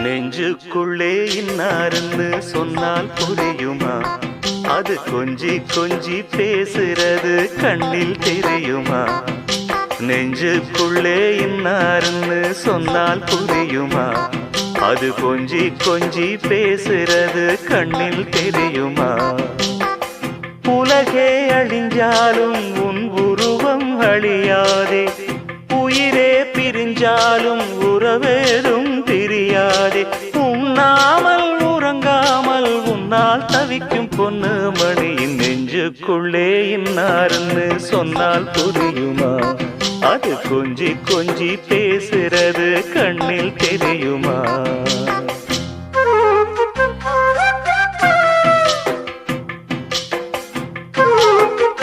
நெஞ்சுக்குள்ளே இன்னாருன்னு சொன்னால் புரியுமா? அது கொஞ்சி கொஞ்சி பேசுறது கண்ணில் தெரியுமா? நெஞ்சுக்குள்ளே இன்னாருன்னு சொன்னால் புரியுமா? அது கொஞ்சி கொஞ்சி பேசுறது கண்ணில் தெரியுமா? உலகே அழிஞ்சாலும் உன் உருவம் அழியாதே, உயிரே பிரிஞ்சாலும் உறவேதும் தெரியாதே. உண்ணாமல் உறங்காமல் உன்னால் தவிக்கும் பொண்ணு மணியின் நெஞ்சுக்குள்ளே இன்னாருன்னு சொன்னால் புரியுமா? அது கொஞ்சி கொஞ்சி பேசுறது கண்ணில் தெரியுமா?